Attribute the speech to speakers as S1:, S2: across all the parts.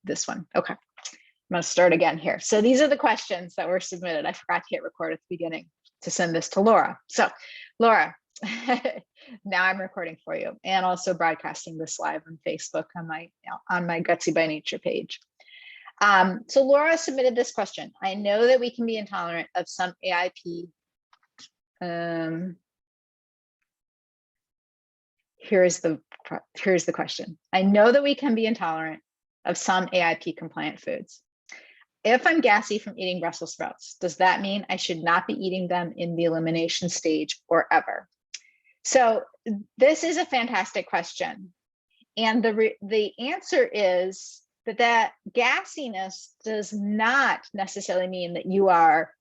S1: this one. Okay, I'm going to start again here. So these are the questions that were submitted. I forgot to hit record at the beginning to send this to Laura. So Laura, now I'm recording for you and also broadcasting this live on Facebook on my Gassy by Nature page. So Laura submitted this question. I know that we can be intolerant of some AIP. Here's the question. I know that we can be intolerant of some AIP compliant foods. If I'm gassy from eating Brussels sprouts, does that mean I should not be eating them in the elimination stage or ever? So this is a fantastic question. And the answer is that gassiness does not necessarily mean that you are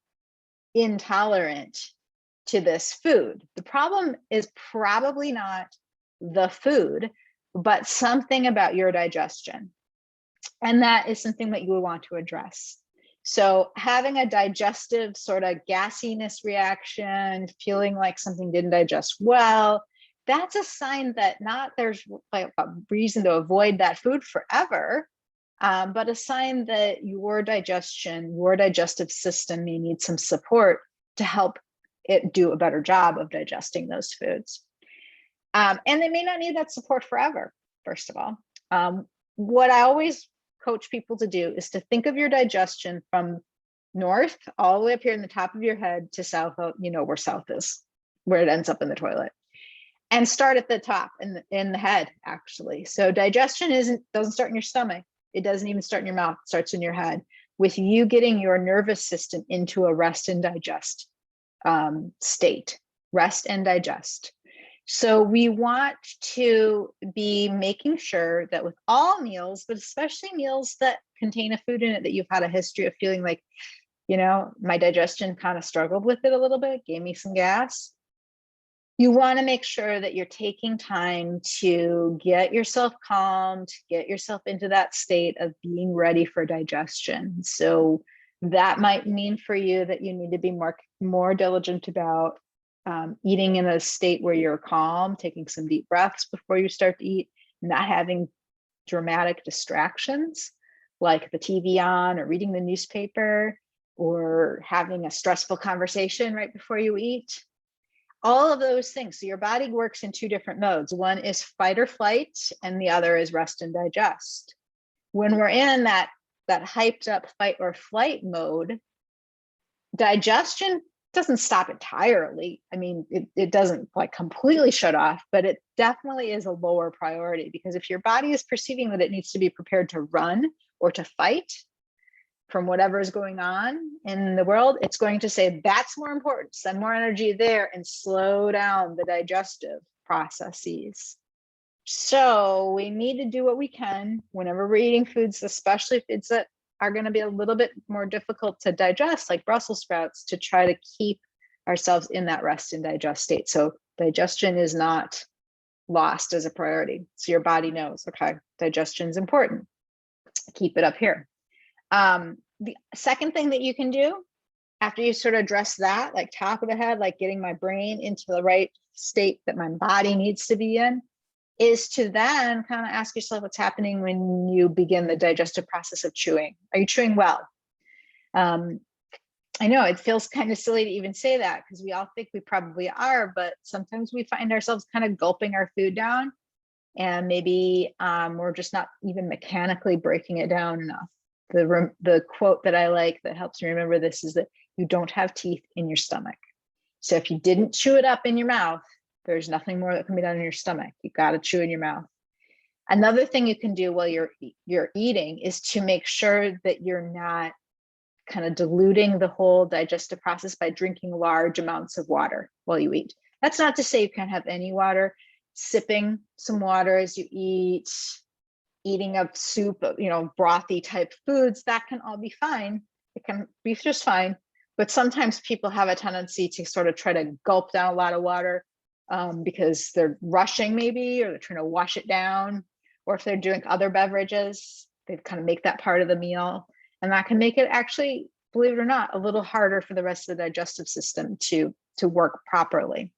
S1: intolerant to this food. The problem is probably not the food, but something about your digestion. And that is something that you would want to address. So having a digestive sort of gassiness reaction, feeling like something didn't digest well, that's a sign that not there's like a reason to avoid that food forever, but a sign that your digestion, your digestive system may need some support to help it do a better job of digesting those foods. And they may not need that support forever, first of all. What I always coach people to do is to think of your digestion from north all the way up here in the top of your head to south. You know where south is, where it ends up in the toilet, and start at the top in the head, actually. So digestion doesn't start in your stomach. It doesn't even start in your mouth. It starts in your head, with you getting your nervous system into a rest and digest state. Rest and digest. So we want to be making sure that with all meals, but especially meals that contain a food in it that you've had a history of feeling like, you know, my digestion kind of struggled with it a little bit, gave me some gas. You want to make sure that you're taking time to get yourself calmed, get yourself into that state of being ready for digestion. So that might mean for you that you need to be more diligent about eating in a state where you're calm, taking some deep breaths before you start to eat, not having dramatic distractions like the TV on or reading the newspaper or having a stressful conversation right before you eat. All of those things. So your body works in two different modes. One is fight or flight, and the other is rest and digest. When we're in that hyped up fight or flight mode, digestion doesn't stop entirely. I mean, it doesn't like completely shut off, but it definitely is a lower priority, because if your body is perceiving that it needs to be prepared to run or to fight from whatever is going on in the world, it's going to say that's more important, send more energy there and slow down the digestive processes. So we need to do what we can whenever we're eating foods, especially foods that are going to be a little bit more difficult to digest, like Brussels sprouts, to try to keep ourselves in that rest and digest state. So digestion is not lost as a priority. So your body knows, okay, digestion is important. Keep it up here. The second thing that you can do after you sort of address that, like top of the head, like getting my brain into the right state that my body needs to be in, is to then kind of ask yourself what's happening when you begin the digestive process of chewing. Are you chewing well? I know it feels kind of silly to even say that because we all think we probably are, but sometimes we find ourselves kind of gulping our food down, and maybe we're just not even mechanically breaking it down enough. The quote that I like that helps me remember this is that you don't have teeth in your stomach. So if you didn't chew it up in your mouth, there's nothing more that can be done in your stomach. You got to chew in your mouth. Another thing you can do while you're eating is to make sure that you're not kind of diluting the whole digestive process by drinking large amounts of water while you eat. That's not to say you can't have any water. Sipping some water as you eat, eating a soup, you know, brothy type foods, that can all be fine. It can be just fine. But sometimes people have a tendency to sort of try to gulp down a lot of water because they're rushing maybe, or they're trying to wash it down, or if they're doing other beverages, they kind of make that part of the meal. And that can make it actually, believe it or not, a little harder for the rest of the digestive system to work properly.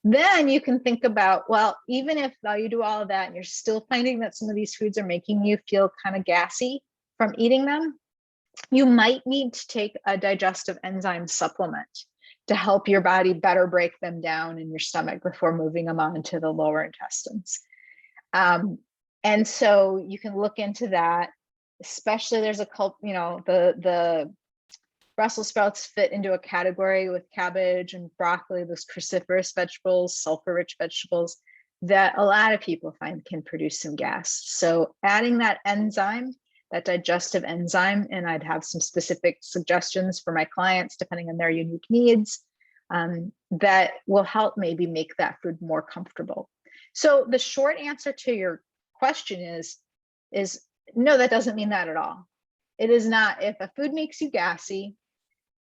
S1: Then you can think about, well, even if now you do all of that and you're still finding that some of these foods are making you feel kind of gassy from eating them, you might need to take a digestive enzyme supplement to help your body better break them down in your stomach before moving them on to the lower intestines. And so you can look into that, especially there's the Brussels sprouts fit into a category with cabbage and broccoli, those cruciferous vegetables, sulfur-rich vegetables that a lot of people find can produce some gas. So adding that enzyme, that digestive enzyme, and I'd have some specific suggestions for my clients depending on their unique needs, that will help maybe make that food more comfortable. So the short answer to your question is no, that doesn't mean that at all. It is not. If a food makes you gassy,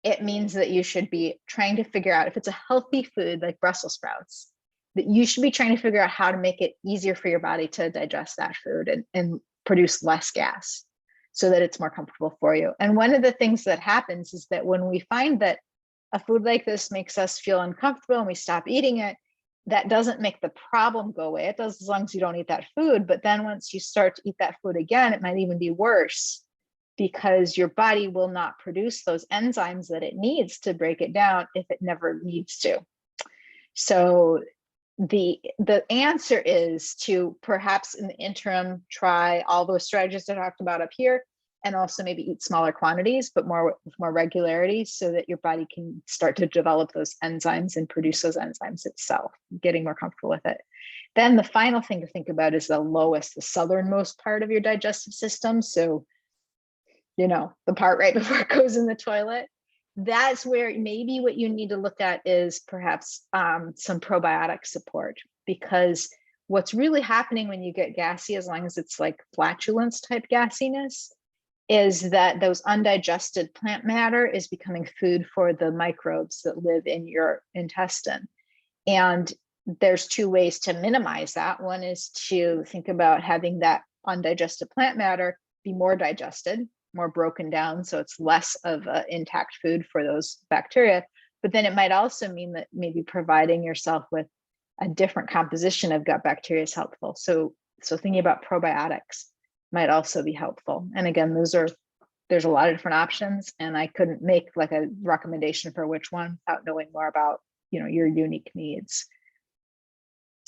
S1: it means that you should be trying to figure out, if it's a healthy food like Brussels sprouts, that you should be trying to figure out how to make it easier for your body to digest that food and produce less gas so that it's more comfortable for you. And one of the things that happens is that when we find that a food like this makes us feel uncomfortable and we stop eating it, that doesn't make the problem go away. It does as long as you don't eat that food. But then once you start to eat that food again, it might even be worse because your body will not produce those enzymes that it needs to break it down if it never needs to. So the answer is to perhaps in the interim try all those strategies that I talked about up here, and also maybe eat smaller quantities, but with more regularity so that your body can start to develop those enzymes and produce those enzymes itself, getting more comfortable with it. Then the final thing to think about is the southernmost part of your digestive system. So, the part right before it goes in the toilet. That's where maybe what you need to look at is perhaps some probiotic support, because what's really happening when you get gassy, as long as it's like flatulence type gassiness, is that those undigested plant matter is becoming food for the microbes that live in your intestine. And there's two ways to minimize that. One is to think about having that undigested plant matter be more digested, more broken down, so it's less of an intact food for those bacteria. But then it might also mean that maybe providing yourself with a different composition of gut bacteria is helpful. So thinking about probiotics might also be helpful. And again, there's a lot of different options, and I couldn't make like a recommendation for which one without knowing more about your unique needs.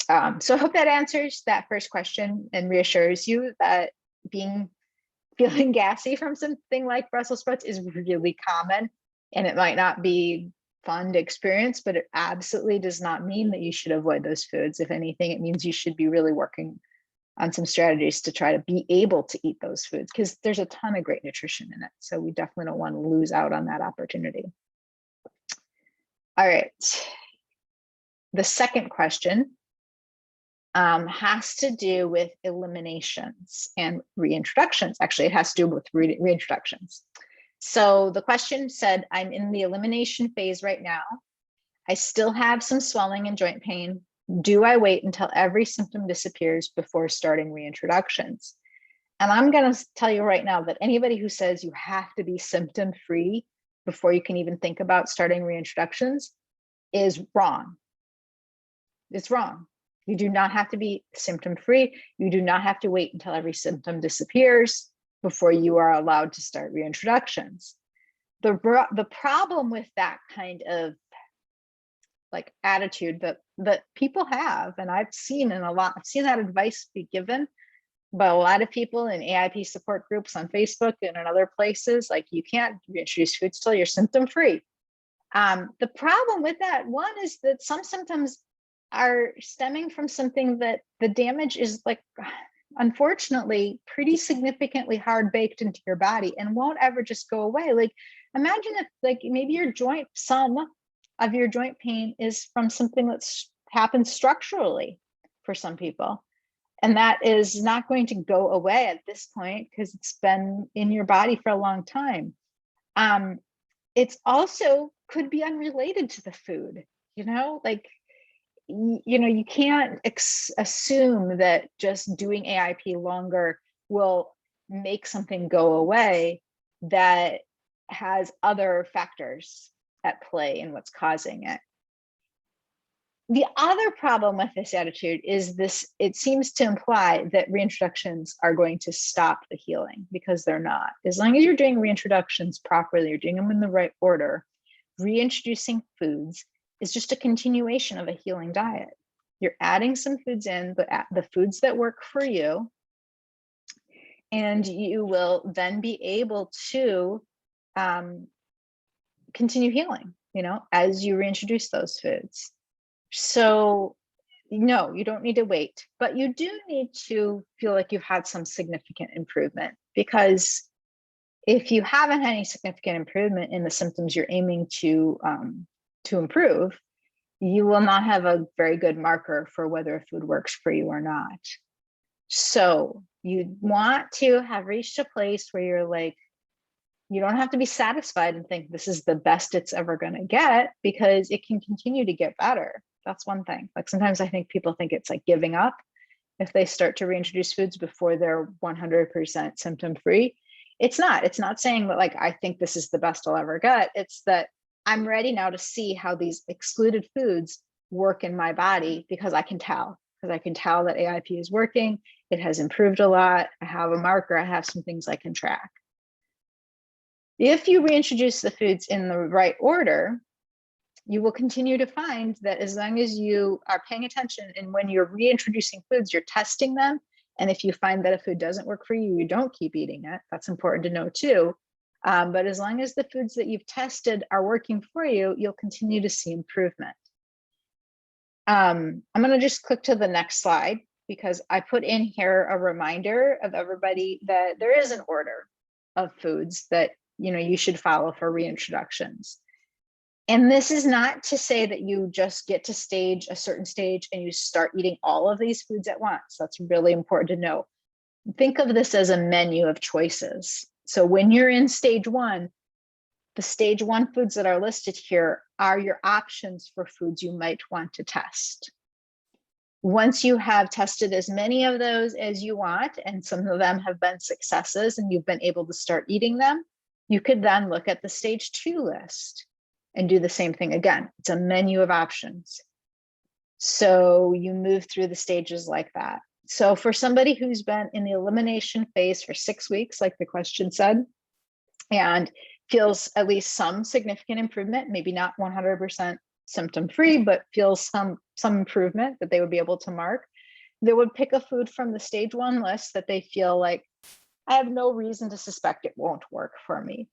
S1: So I hope that answers that first question and reassures you that feeling gassy from something like Brussels sprouts is really common, and it might not be fun to experience, but it absolutely does not mean that you should avoid those foods. If anything, it means you should be really working on some strategies to try to be able to eat those foods, because there's a ton of great nutrition in it. So we definitely don't want to lose out on that opportunity. All right. The second question has to do with eliminations and reintroductions. Actually, it has to do with reintroductions. So the question said, I'm in the elimination phase right now. I still have some swelling and joint pain. Do I wait until every symptom disappears before starting reintroductions? And I'm going to tell you right now that anybody who says you have to be symptom-free before you can even think about starting reintroductions is wrong. It's wrong. You do not have to be symptom-free. You do not have to wait until every symptom disappears before you are allowed to start reintroductions. The problem with that kind of like attitude that people have, and I've seen that advice be given by a lot of people in AIP support groups on Facebook and in other places, like you can't reintroduce foods till you're symptom-free. The problem with that one is that some symptoms are stemming from something that the damage is like, unfortunately, pretty significantly hard baked into your body and won't ever just go away. Like, imagine if like maybe some of your joint pain is from something that's happened structurally for some people. And that is not going to go away at this point because it's been in your body for a long time. It's also could be unrelated to the food, like, you can't assume that just doing AIP longer will make something go away that has other factors at play in what's causing it. The other problem with this attitude is this, it seems to imply that reintroductions are going to stop the healing, because they're not. As long as you're doing reintroductions properly, you're doing them in the right order, reintroducing foods is just a continuation of a healing diet. You're adding some foods in, but the foods that work for you, and you will then be able to continue healing, as you reintroduce those foods. So no, you don't need to wait, but you do need to feel like you've had some significant improvement, because if you haven't had any significant improvement in the symptoms you're aiming to improve, you will not have a very good marker for whether a food works for you or not. So you want to have reached a place where you're like, you don't have to be satisfied and think this is the best it's ever going to get, because it can continue to get better. That's one thing. Like sometimes I think people think it's like giving up if they start to reintroduce foods before they're 100% symptom free. It's not saying that like, I think this is the best I'll ever get. It's that I'm ready now to see how these excluded foods work in my body, because I can tell that AIP is working. It has improved a lot. I have a marker. I have some things I can track. If you reintroduce the foods in the right order, you will continue to find that as long as you are paying attention, and when you're reintroducing foods, you're testing them. And if you find that a food doesn't work for you, you don't keep eating it. That's important to know too. But as long as the foods that you've tested are working for you, you'll continue to see improvement. I'm going to just click to the next slide, because I put in here a reminder of everybody that there is an order of foods that you should follow for reintroductions. And this is not to say that you just get to a certain stage and you start eating all of these foods at once. That's really important to know. Think of this as a menu of choices. So when you're in stage 1, the stage 1 foods that are listed here are your options for foods you might want to test. Once you have tested as many of those as you want, and some of them have been successes and you've been able to start eating them, you could then look at the stage 2 list and do the same thing again. It's a menu of options. So you move through the stages like that. So for somebody who's been in the elimination phase for 6 weeks, like the question said, and feels at least some significant improvement, maybe not 100% symptom-free, but feels some improvement that they would be able to mark, they would pick a food from the stage 1 list that they feel like, I have no reason to suspect it won't work for me.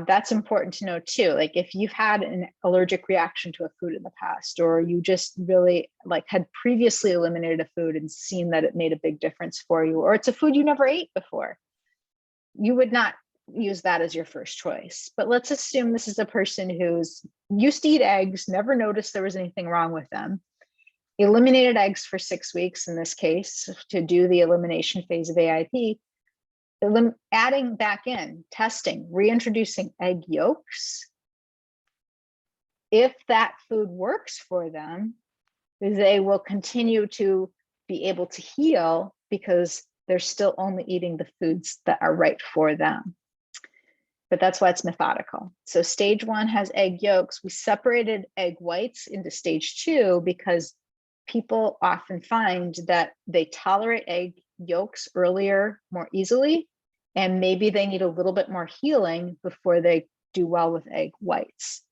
S1: That's important to know too. Like if you've had an allergic reaction to a food in the past, or you just really had previously eliminated a food and seen that it made a big difference for you, or it's a food you never ate before, you would not use that as your first choice. But let's assume this is a person who's used to eat eggs, never noticed there was anything wrong with them, eliminated eggs for 6 weeks in this case to do the elimination phase of AIP, adding back in, testing, reintroducing egg yolks. If that food works for them, they will continue to be able to heal, because they're still only eating the foods that are right for them. But that's why it's methodical. So stage 1 has egg yolks. We separated egg whites into stage 2 because people often find that they tolerate egg yolks earlier, more easily, and maybe they need a little bit more healing before they do well with egg whites.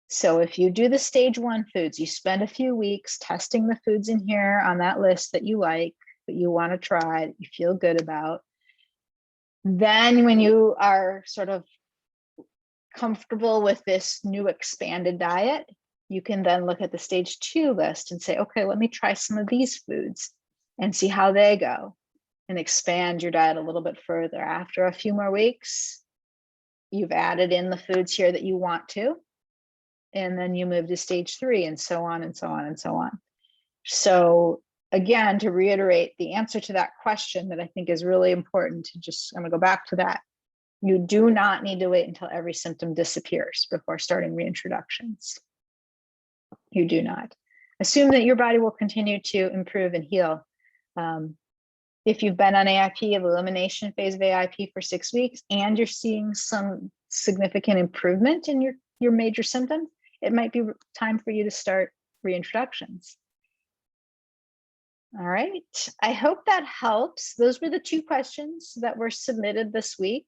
S1: So if you do the stage 1 foods, you spend a few weeks testing the foods in here on that list that you like, that you want to try, that you feel good about. Then when you are sort of comfortable with this new expanded diet, you can then look at the stage 2 list and say, okay, let me try some of these foods and see how they go, and expand your diet a little bit further. After a few more weeks, you've added in the foods here that you want to, and then you move to stage 3, and so on and so on and so on. So again, to reiterate the answer to that question that I think is really important, I'm gonna go back to that. You do not need to wait until every symptom disappears before starting reintroductions. You do not. Assume that your body will continue to improve and heal. If you've been on AIP, elimination phase of AIP for 6 weeks, and you're seeing some significant improvement in your major symptoms, it might be time for you to start reintroductions. All right, I hope that helps. Those were the 2 questions that were submitted this week.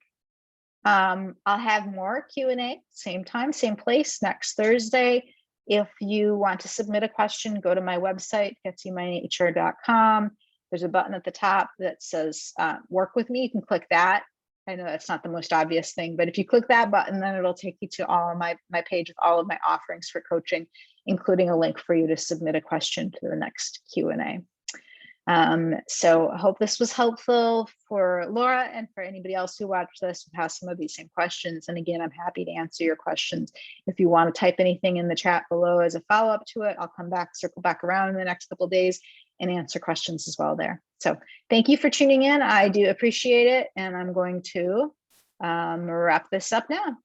S1: I'll have more Q&A, same time, same place, next Thursday. If you want to submit a question, go to my website, getsymynature.com. There's a button at the top that says work with me. You can click that. I know that's not the most obvious thing, but if you click that button, then it'll take you to all of my page with all of my offerings for coaching, including a link for you to submit a question to the next Q&A. So I hope this was helpful for Laura and for anybody else who watched this who has some of these same questions. And again, I'm happy to answer your questions. If you want to type anything in the chat below as a follow-up to it, I'll come back, circle back around in the next couple of days and answer questions as well there. So thank you for tuning in. I do appreciate it. And I'm going to wrap this up now.